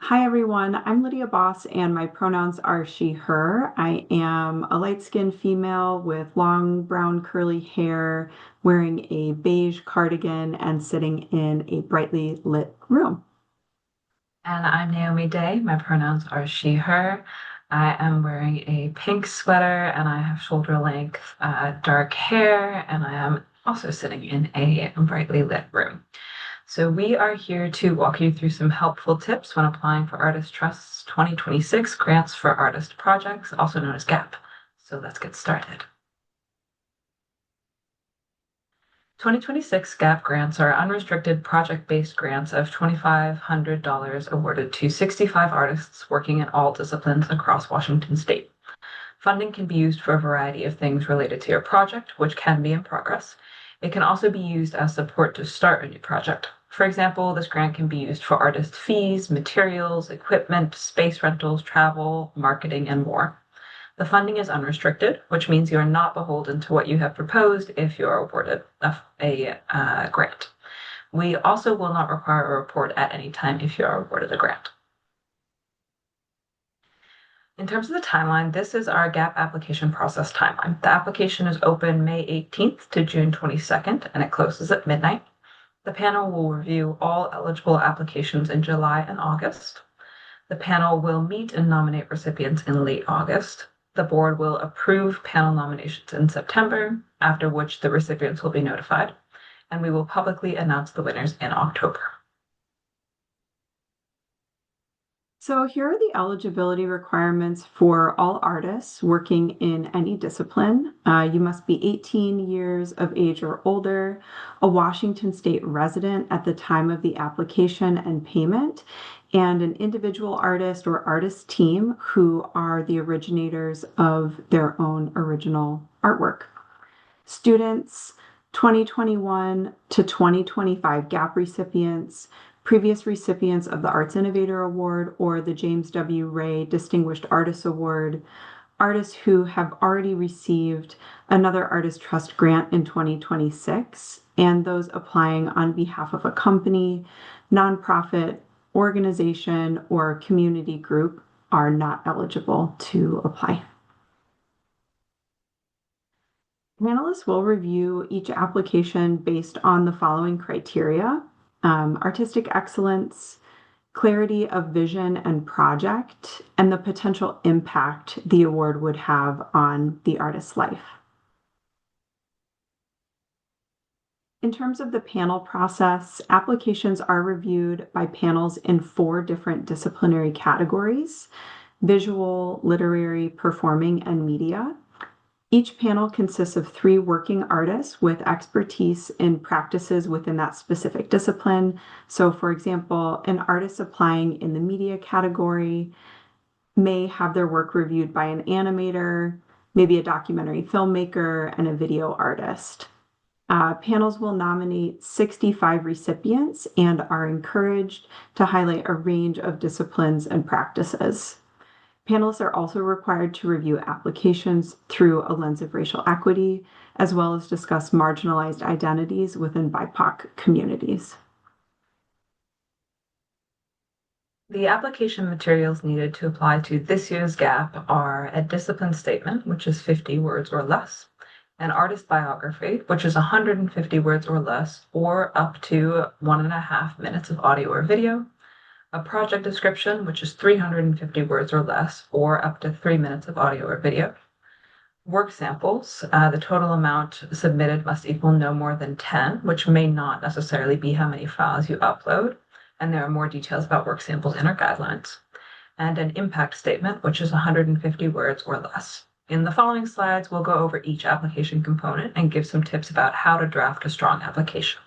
Hi, everyone. I'm Lydia Boss, and my pronouns are she, her. I am a light skinned female with long brown curly hair, wearing a beige cardigan and sitting in a brightly lit room. And I'm Naomi Day. My pronouns are she, her. I am wearing a pink sweater and I have shoulder length dark hair, and I am also sitting in a brightly lit room. So, we are here to walk you through some helpful tips when applying for Artist Trust's 2026 Grants for Artist Projects, also known as GAP. So, let's get started. 2026 GAP grants are unrestricted project-based grants of $2,500 awarded to 65 artists working in all disciplines across Washington state. Funding can be used for a variety of things related to your project, which can be in progress. It can also be used as support to start a new project. For example, this grant can be used for artist fees, materials, equipment, space rentals, travel, marketing, and more. The funding is unrestricted, which means you are not beholden to what you have proposed if you are awarded a grant. We also will not require a report at any time if you are awarded a grant. In terms of the timeline, this is our GAP application process timeline. The application is open May 18th to June 22nd, and it closes at midnight. The panel will review all eligible applications in July and August. The panel will meet and nominate recipients in late August. The board will approve panel nominations in September, after which the recipients will be notified, and we will publicly announce the winners in October. So, here are the eligibility requirements for all artists working in any discipline. You must be 18 years of age or older, a Washington State resident at the time of the application and payment, and an individual artist or artist team who are the originators of their own original artwork. Students 2021 to 2025 GAP recipients, previous recipients of the Arts Innovator Award or the James W. Ray Distinguished Artist Award, artists who have already received another Artist Trust grant in 2026, and those applying on behalf of a company, nonprofit, organization, or community group are not eligible to apply. Panelists will review each application based on the following criteria: artistic excellence, clarity of vision and project, and the potential impact the award would have on the artist's life. In terms of the panel process, applications are reviewed by panels in 4 different disciplinary categories: visual, literary, performing, and media. Each panel consists of 3 working artists with expertise in practices within that specific discipline. So, for example, an artist applying in the media category may have their work reviewed by an animator, maybe a documentary filmmaker, and a video artist. Panels will nominate 65 recipients and are encouraged to highlight a range of disciplines and practices. Panelists are also required to review applications through a lens of racial equity, as well as discuss marginalized identities within BIPOC communities. The application materials needed to apply to this year's GAP are a discipline statement, which is 50 words or less, an artist biography, which is 150 words or less, or up to 1.5 minutes of audio or video, a project description, which is 350 words or less, or up to 3 minutes of audio or video. Work samples, the total amount submitted must equal no more than 10, which may not necessarily be how many files you upload, and there are more details about work samples in our guidelines. And an impact statement, which is 150 words or less. In the following slides, we'll go over each application component and give some tips about how to draft a strong application.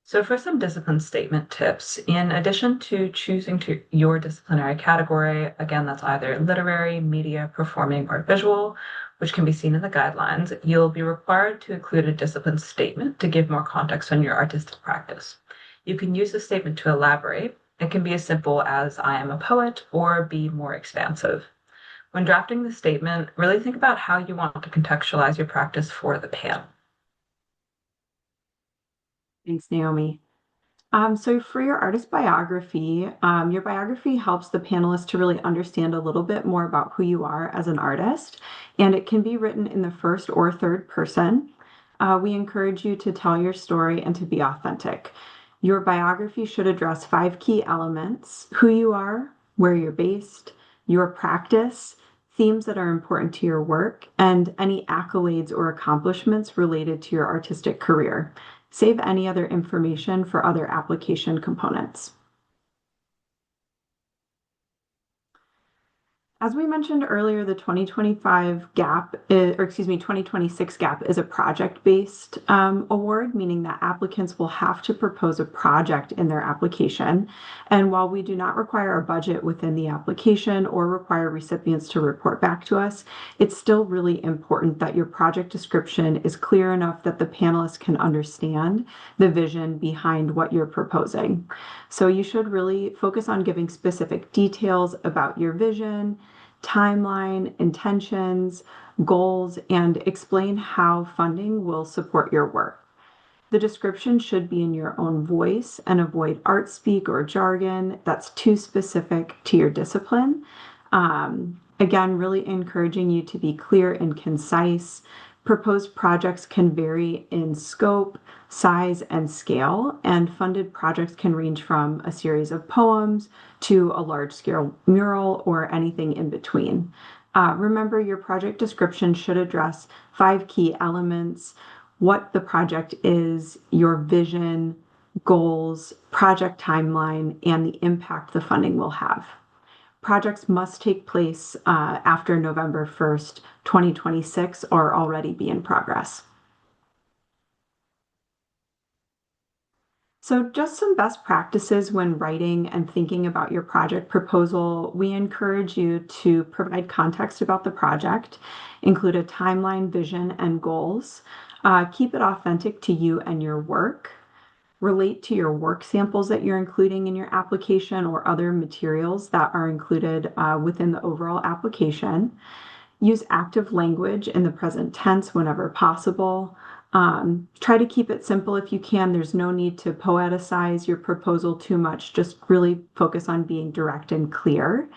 So for some discipline statement tips, in addition to choosing your disciplinary category, again, that's either literary, media, performing, or visual, which can be seen in the guidelines, you'll be required to include a discipline statement to give more context on your artistic practice. You can use the statement to elaborate. It can be as simple as I am a poet or be more expansive. When drafting the statement, really think about how you want to contextualize your practice for the panel. Thanks, Naomi. So for your artist biography, your biography helps the panelists to really understand a little bit more about who you are as an artist, and it can be written in the first or third person. We encourage you to tell your story and to be authentic. Your biography should address five key elements: who you are, where you're based, your practice, themes that are important to your work, and any accolades or accomplishments related to your artistic career. Save any other information for other application components. As we mentioned earlier, the 2025 GAP, or excuse me, 2026 GAP is a project-based award, meaning that applicants will have to propose a project in their application. And while we do not require a budget within the application or require recipients to report back to us, it's still really important that your project description is clear enough that the panelists can understand the vision behind what you're proposing. So you should really focus on giving specific details about your vision, timeline, intentions, goals, and explain how funding will support your work. The description should be in your own voice and avoid art speak or jargon that's too specific to your discipline. Again, really encouraging you to be clear and concise. Proposed projects can vary in scope, size, and scale, and funded projects can range from a series of poems to a large scale mural or anything in between. Remember, your project description should address five key elements: what the project is, your vision, goals, project timeline, and the impact the funding will have. Projects must take place after November 1st, 2026, or already be in progress. So just some best practices when writing and thinking about your project proposal. We encourage you to provide context about the project, include a timeline, vision, and goals. Keep it authentic to you and your work. Relate to your work samples that you're including in your application or other materials that are included within the overall application. Use active language in the present tense whenever possible. Try to keep it simple if you can. There's no need to poeticize your proposal too much. Just really focus on being direct and clear.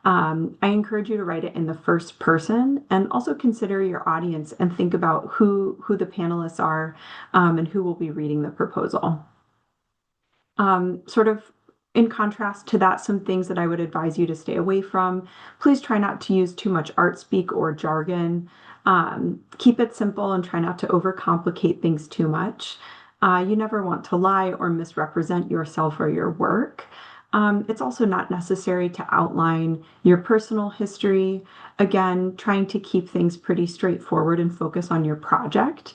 I encourage you to write it in the first person and also consider your audience and think about who the panelists are and who will be reading the proposal. Sort of in contrast to that, some things that I would advise you to stay away from. Please try not to use too much art speak or jargon. Keep it simple and try not to overcomplicate things too much. You never want to lie or misrepresent yourself or your work. It's also not necessary to outline your personal history. Again, trying to keep things pretty straightforward and focus on your project.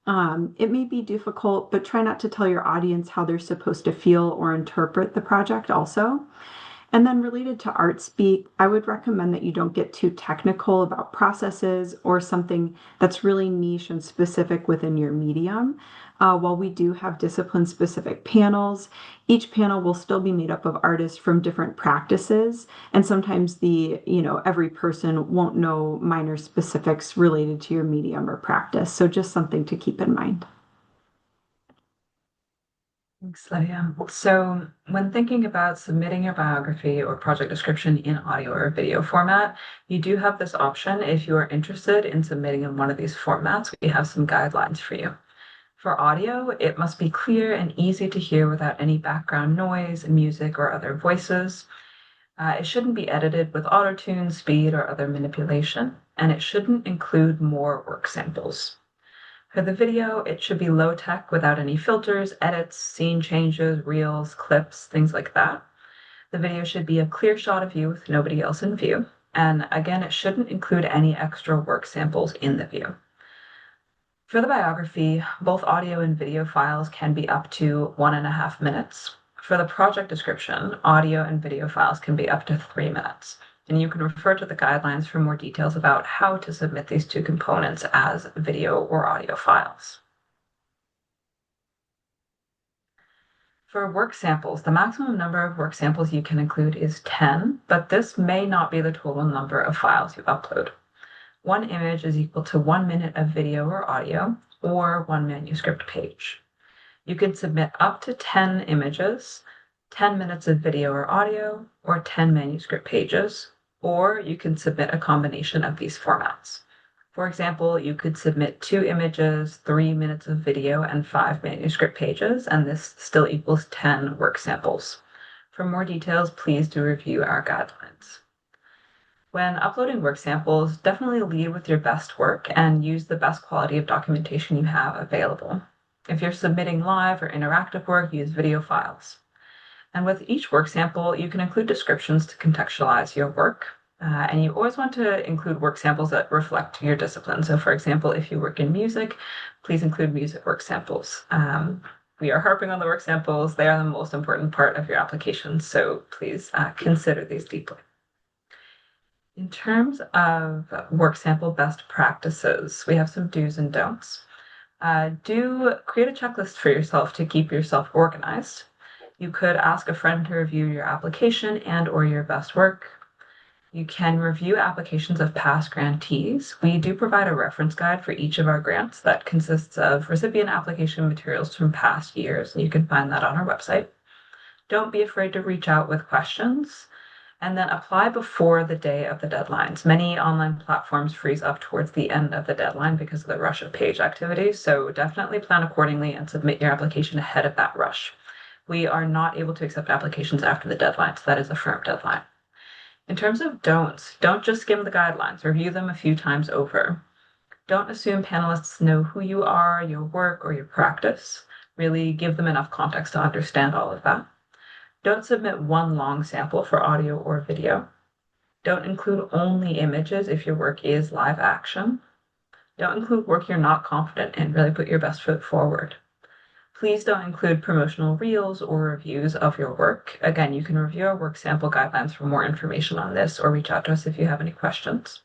It may be difficult, but try not to tell your audience how they're supposed to feel or interpret the project also. And then related to art speak, I would recommend that you don't get too technical about processes or something that's really niche and specific within your medium. While we do have discipline-specific panels, each panel will still be made up of artists from different practices, and sometimes every person won't know minor specifics related to your medium or practice. So just something to keep in mind. Thanks, Lydia. So, when thinking about submitting your biography or project description in audio or video format, you do have this option if you are interested in submitting in one of these formats. We have some guidelines for you. For audio, it must be clear and easy to hear without any background noise, music, or other voices. It shouldn't be edited with auto-tune, speed, or other manipulation, and it shouldn't include more work samples. For the video, it should be low tech without any filters, edits, scene changes, reels, clips, things like that. The video should be a clear shot of you with nobody else in view. And again, it shouldn't include any extra work samples in the view. For the biography, both audio and video files can be up to 1.5 minutes. For the project description, audio and video files can be up to 3 minutes. And you can refer to the guidelines for more details about how to submit these two components as video or audio files. For work samples, the maximum number of work samples you can include is 10, but this may not be the total number of files you upload. One image is equal to 1 minute of video or audio, or one manuscript page. You can submit up to 10 images, 10 minutes of video or audio, or 10 manuscript pages, or you can submit a combination of these formats. For example, you could submit 2 images, 3 minutes of video, and 5 manuscript pages, and this still equals 10 work samples. For more details, please do review our guidelines. When uploading work samples, definitely lead with your best work and use the best quality of documentation you have available. If you're submitting live or interactive work, use video files. And with each work sample, you can include descriptions to contextualize your work. And you always want to include work samples that reflect your discipline. So, for example, if you work in music, please include music work samples. We are harping on the work samples. They are the most important part of your application, so please consider these deeply. In terms of work sample best practices, we have some do's and don'ts. Do create a checklist for yourself to keep yourself organized. You could ask a friend to review your application and or your best work. You can review applications of past grantees. We do provide a reference guide for each of our grants that consists of recipient application materials from past years, and you can find that on our website. Don't be afraid to reach out with questions, and then apply before the day of the deadlines. Many online platforms freeze up towards the end of the deadline because of the rush of page activity, so definitely plan accordingly and submit your application ahead of that rush. We are not able to accept applications after the deadline, so that is a firm deadline. In terms of don'ts, don't just skim the guidelines, review them a few times over. Don't assume panelists know who you are, your work, or your practice. Really give them enough context to understand all of that. Don't submit one long sample for audio or video. Don't include only images if your work is live action. Don't include work you're not confident in. Really put your best foot forward. Please don't include promotional reels or reviews of your work. Again, you can review our work sample guidelines for more information on this or reach out to us if you have any questions.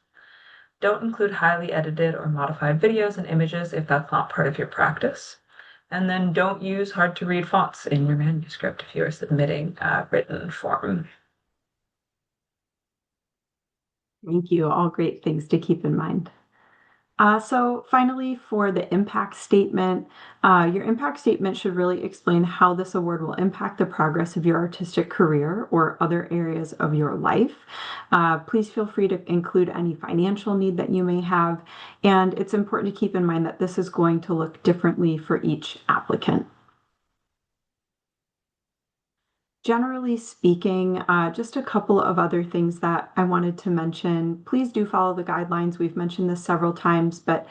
Don't include highly edited or modified videos and images if that's not part of your practice. And then don't use hard to read fonts in your manuscript if you are submitting a written form. Thank you. All great things to keep in mind. So finally, for the impact statement, your impact statement should really explain how this award will impact the progress of your artistic career or other areas of your life. Please feel free to include any financial need that you may have, and it's important to keep in mind that this is going to look differently for each applicant. Generally speaking, just a couple of other things that I wanted to mention. Please do follow the guidelines. We've mentioned this several times, but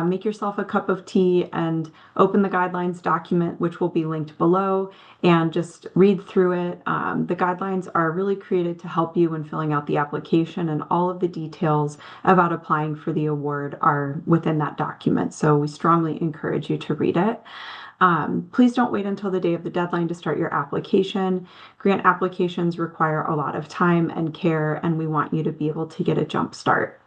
make yourself a cup of tea and open the guidelines document, which will be linked below, and just read through it. The guidelines are really created to help you when filling out the application, and all of the details about applying for the award are within that document. So we strongly encourage you to read it. Please don't wait until the day of the deadline to start your application. Grant applications require a lot of time and care, and we want you to be able to get a jump start.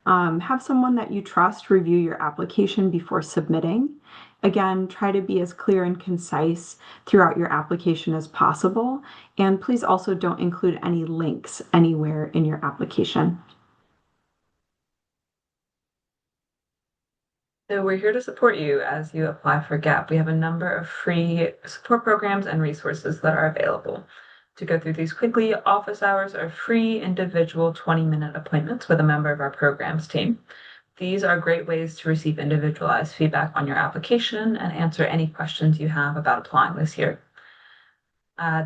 Have someone that you trust review your application before submitting. Again, try to be as clear and concise throughout your application as possible. And please also don't include any links anywhere in your application. So we're here to support you as you apply for GAP. We have a number of free support programs and resources that are available. To go through these quickly, office hours are free individual 20-minute appointments with a member of our programs team. These are great ways to receive individualized feedback on your application and answer any questions you have about applying this year.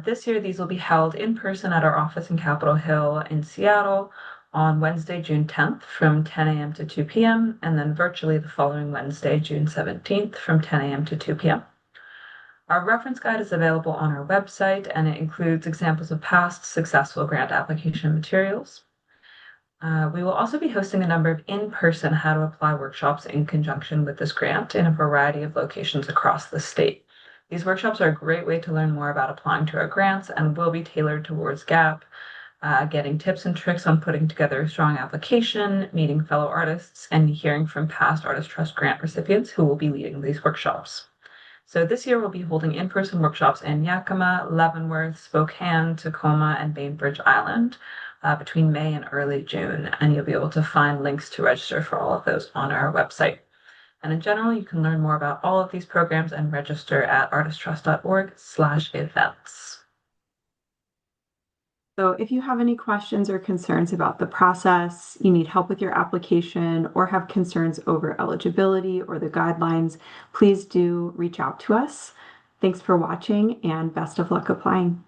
This year, these will be held in person at our office in Capitol Hill in Seattle on Wednesday, June 10th from 10 a.m. to 2 p.m., and then virtually the following Wednesday, June 17th from 10 a.m. to 2 p.m. Our reference guide is available on our website, and it includes examples of past successful grant application materials. We will also be hosting a number of in-person how to apply workshops in conjunction with this grant in a variety of locations across the state. These workshops are a great way to learn more about applying to our grants and will be tailored towards GAP, getting tips and tricks on putting together a strong application, meeting fellow artists, and hearing from past Artist Trust grant recipients who will be leading these workshops. So this year we'll be holding in-person workshops in Yakima, Leavenworth, Spokane, Tacoma, and Bainbridge Island between May and early June, and you'll be able to find links to register for all of those on our website. And in general, you can learn more about all of these programs and register at artisttrust.org/events. So if you have any questions or concerns about the process, you need help with your application, or have concerns over eligibility or the guidelines, please do reach out to us. Thanks for watching and best of luck applying.